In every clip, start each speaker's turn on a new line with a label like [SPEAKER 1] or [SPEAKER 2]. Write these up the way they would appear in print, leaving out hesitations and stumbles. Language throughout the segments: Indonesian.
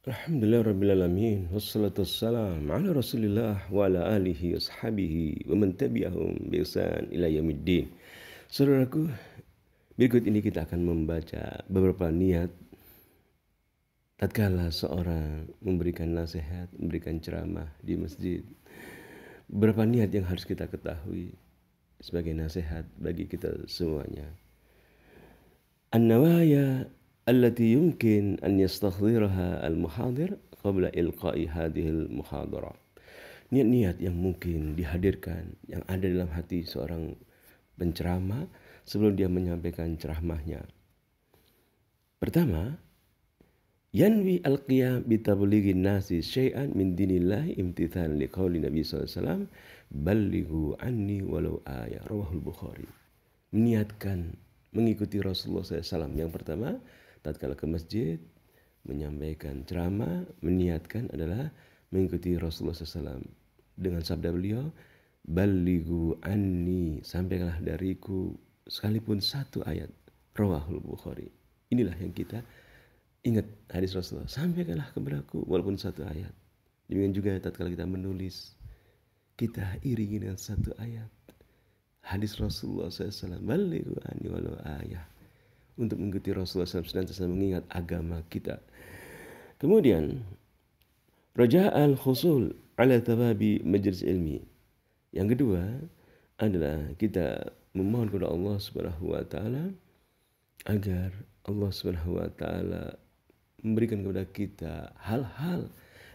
[SPEAKER 1] Alhamdulillah Rabbil Alamin. Wassalatu wassalam ala Rasulillah wa ala alihi wa ashabihi wa man tabi'ahum bi ihsan ila yaumiddin. Saudaraku, berikut ini kita akan membaca beberapa niat tatkala seorang memberikan nasihat, memberikan ceramah di masjid. Beberapa niat yang harus kita ketahui sebagai nasihat bagi kita semuanya. An-nawaya التي يمكن أن يستحضرها المحاضر قبل إلقاء هذه المحاضرة. Niat-niat yang mungkin dihadirkan, yang ada dalam hati seorang penceramah sebelum dia menyampaikan ceramahnya. Pertama, yanwi al-qiyam bi tablighin nasi syai'an min dinillahi imtithalan liqauli Nabi sallallahu alaihi wasallam ballighu anni walau ayah, rawahul Bukhari. Meniatkan mengikuti Rasulullah SAW. Yang pertama, tatkala ke masjid menyampaikan ceramah, meniatkan adalah mengikuti Rasulullah SAW dengan sabda beliau, ballighu anni, sampaikanlah dariku sekalipun satu ayat, rawahul Bukhari. Inilah yang kita ingat hadis Rasulullah, sampaikanlah kepadaku walaupun satu ayat. Demikian juga tatkala kita menulis, kita iringi dengan satu ayat hadis Rasulullah SAW, ballighu anni walau ayah, untuk mengikuti Rasulullah SAW, senantiasa mengingat agama kita. Kemudian, raja'al khusul ala tababi majlis ilmi. Yang kedua adalah kita memohon kepada Allah Subhanahu wa taala agar Allah Subhanahu wa taala memberikan kepada kita hal-hal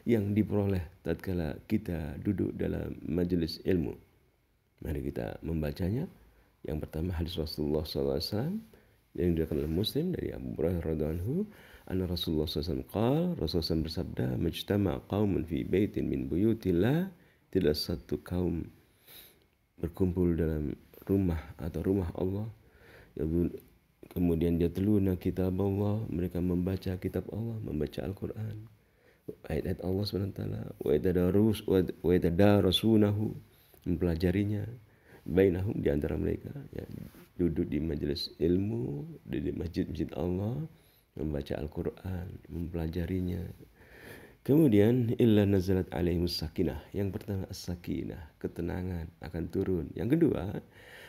[SPEAKER 1] yang diperoleh tatkala kita duduk dalam majelis ilmu. Mari kita membacanya. Yang pertama, hadis Rasulullah SAW yang diriwayatkan oleh Muslim dari Abu Hurairah radhiyallahu anhu, anna Rasulullah SAW qala, Rasulullah SAW bersabda, majtama' qaumun fi baitin min buyutillah, tidak satu kaum berkumpul dalam rumah atau rumah Allah, kemudian yatluna kitab Allah, mereka membaca kitab Allah, membaca Al-Quran, ayat-ayat Allah SWT, wa yatadarasunahu, mempelajarinya, bainahum, di antara mereka, ya, duduk di majelis ilmu, di masjid-masjid Allah, membaca Al-Quran, mempelajarinya. Kemudian illa nazalat alaihimus sakinah. Yang pertama as-sakinah, ketenangan akan turun. Yang kedua,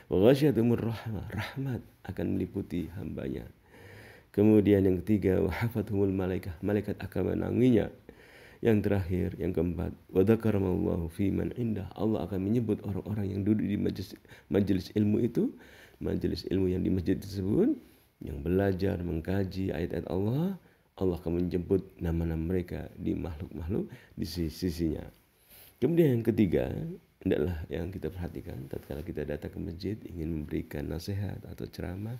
[SPEAKER 1] wa ghasyiyatuhumur rahmah, rahmat akan meliputi hambanya. Kemudian yang ketiga, wa hafathumul malaikah, malaikat akan menanginya. Yang terakhir, yang keempat, wa dzakaramallahu fi man indah, Allah akan menyebut orang-orang yang duduk di majelis ilmu itu, majelis ilmu yang di masjid tersebut, yang belajar mengkaji ayat-ayat Allah, Allah akan menjemput nama-nama mereka di makhluk-makhluk di sisinya. Kemudian yang ketiga adalah yang kita perhatikan tatkala kita datang ke masjid ingin memberikan nasihat atau ceramah,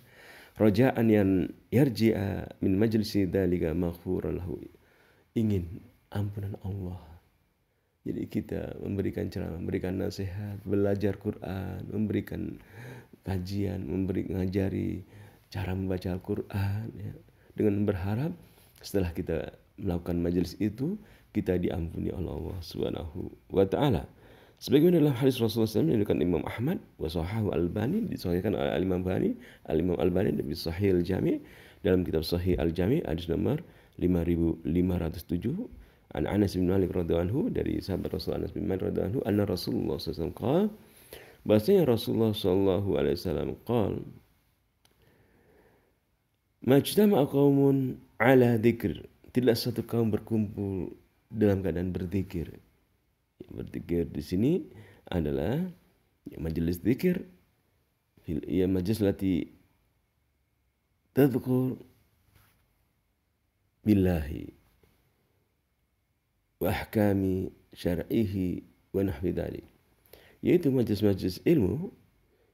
[SPEAKER 1] raja'an yang yarji'a min majlisi dzalika maghfuran lahu, ingin ampunan Allah. Jadi kita memberikan ceramah, memberikan nasihat, belajar Quran, memberikan kajian, ngajari cara membaca Al-Quran, ya, dengan berharap setelah kita melakukan majelis itu kita diampuni oleh Allah Subhanahu wa taala. Sebagaimana dalam hadis Rasulullah SAW yang diriwayatkan Imam Ahmad wa sahahu Al-Albani, disahihkan oleh Al-Imam Albani dari Sahih Al-Jami, dalam kitab Sahih Al-Jami hadis nomor 5507, an Anas bin Malik radhiyallahu anhu, dari sahabat Rasul Anas bin Malik radhiyallahu anhu, anna Rasulullah SAW qala, bahasanya Rasulullah SAW qala, majtama'a qaumun ala dzikr, tidak satu kaum berkumpul dalam keadaan berzikir. Berzikir di sini adalah majelis zikir, ya majelis lati tadhkur billahi wa ahkami syar'ihi wa nahwi dzalik, yaitu majelis-majelis ilmu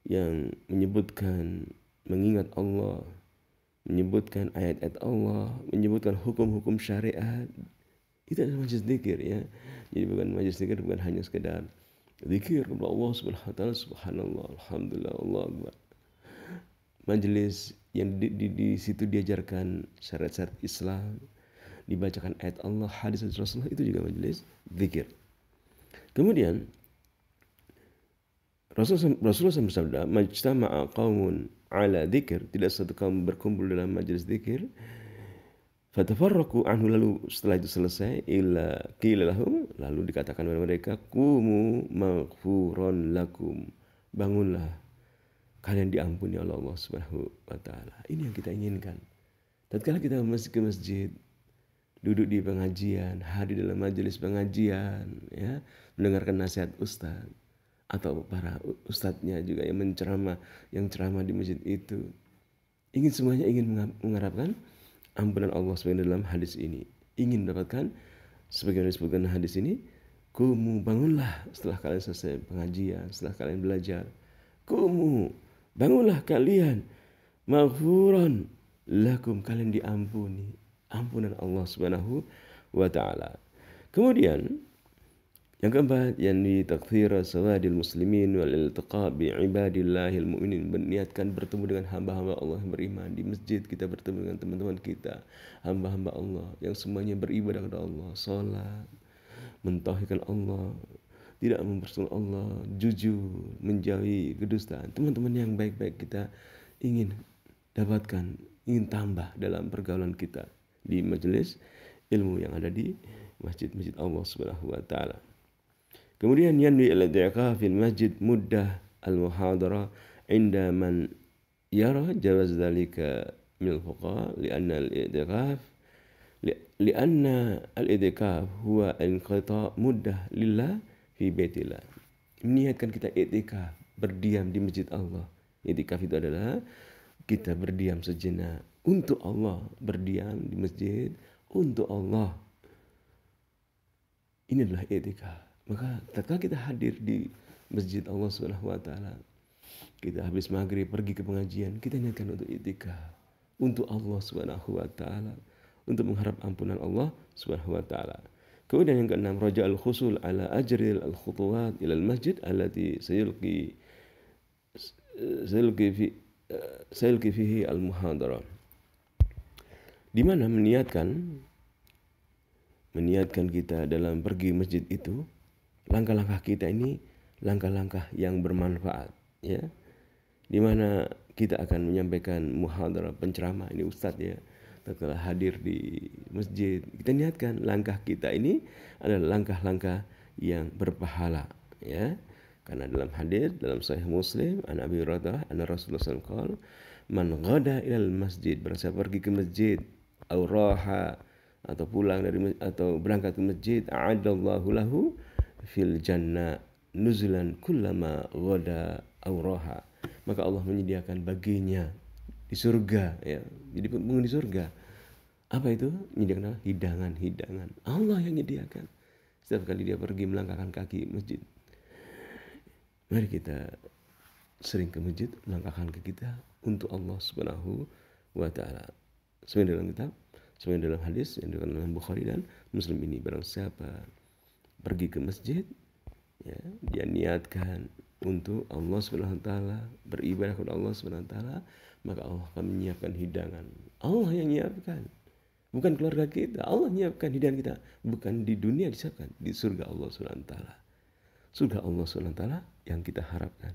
[SPEAKER 1] yang menyebutkan, mengingat Allah, menyebutkan ayat-ayat Allah, menyebutkan hukum-hukum syariat. Itu adalah majelis zikir, ya. Jadi bukan majelis zikir, bukan hanya sekedar zikir kepada Allah Subhanahu wa taala, subhanallah, alhamdulillah, Allah akbar. Majelis yang di situ diajarkan syariat-syariat Islam, dibacakan ayat Allah, hadis Rasulullah, itu juga majelis zikir. Kemudian Rasulullah SAW bersabda, majtama'a qaumun ala dzikr, tidak satu kaum berkumpul dalam majelis zikir, Fatafarraqu anhu, lalu setelah itu selesai, illa qila lahum, lalu dikatakan kepada mereka, qumu maghfuran lakum, bangunlah, kalian diampuni oleh Allah Subhanahu wa taala. Ini yang kita inginkan. Tatkala kita masuk ke masjid, duduk di pengajian, hadir dalam majelis pengajian, ya, mendengarkan nasihat ustaz atau para ustadznya juga yang ceramah di masjid itu. Semuanya ingin mengharapkan ampunan Allah sebagai dalam hadis ini. Ingin mendapatkan sebagaimana disebutkan hadis ini, kumu, bangunlah setelah kalian selesai pengajian, setelah kalian belajar. Kumu, bangunlah kalian, maghfuran lakum, kalian diampuni, ampunan Allah Subhanahu wa taala. Kemudian yang keempat, yakni takthir sawadil muslimin wal iltiqa bi ibadillahil mu'minin, berniatkan bertemu dengan hamba-hamba Allah yang beriman. Di masjid kita bertemu dengan teman-teman kita, hamba-hamba Allah yang semuanya beribadah kepada Allah, salat, mentauhidkan Allah, tidak mempersekutukan Allah, jujur, menjauhi kedustaan. Teman-teman yang baik-baik kita ingin dapatkan, ingin tambah dalam pergaulan kita di majelis ilmu yang ada di masjid-masjid Allah Subhanahu wa taala. Kemudian yanwi al-i'tikaf fil masjid muddah al-muhadharah inda man yara jawaz dzalika min al-fuqaha, lianna al-i'tikaf huwa inqita' muddah lillah fi baitillah. Meniatkan kita i'tikaf, berdiam di masjid Allah. I'tikaf itu adalah kita berdiam sejenak untuk Allah, berdiam di masjid untuk Allah. Ini adalah i'tikaf. Maka tatkala kita hadir di masjid Allah Subhanahu wa taala, kita habis maghrib pergi ke pengajian, kita niatkan untuk i'tikaf untuk Allah Subhanahu wa taala, untuk mengharap ampunan Allah Subhanahu wa taala. Kemudian yang keenam, raja'ul khusul ala ajril al-khutuwat ila al-masjid allati sayulqi fihi al-muhadarah. Di mana meniatkan kita dalam pergi masjid itu, langkah-langkah kita ini langkah-langkah yang bermanfaat, ya, di mana kita akan menyampaikan muhadarah, penceramah, ini ustadz, ya, setelah hadir di masjid, kita niatkan langkah kita ini adalah langkah-langkah yang berpahala, ya, karena dalam hadis dalam Sahih Muslim, an Abi Hurairah anna Rasulullah sallallahu alaihi wasallam, man ghada ilal masjid, berarti pergi ke masjid, au raha, atau pulang dari atau berangkat ke masjid, a'adallahu lahu fil jannah nuzulan kullama ghada aw raha, maka Allah menyediakan baginya di surga, ya, jadi penghuni surga. Apa itu? Menyediakan hidangan Allah yang menyediakan setiap kali dia pergi melangkahkan kaki masjid. Mari kita sering ke masjid, melangkahkan kaki kita untuk Allah Subhanahu wa taala. Sesuai dalam kitab, sesuai dalam hadis yang diriwayatkan oleh Bukhari dan Muslim ini, barang siapa pergi ke masjid, ya, dia niatkan untuk Allah Subhanahu wa taala, beribadah kepada Allah Subhanahu wa taala, maka Allah akan menyiapkan hidangan. Allah yang menyiapkan, bukan keluarga kita. Allah menyiapkan hidangan kita, bukan di dunia disiapkan, di surga Allah Subhanahu wa taala. Surga Allah Subhanahu wa taala yang kita harapkan.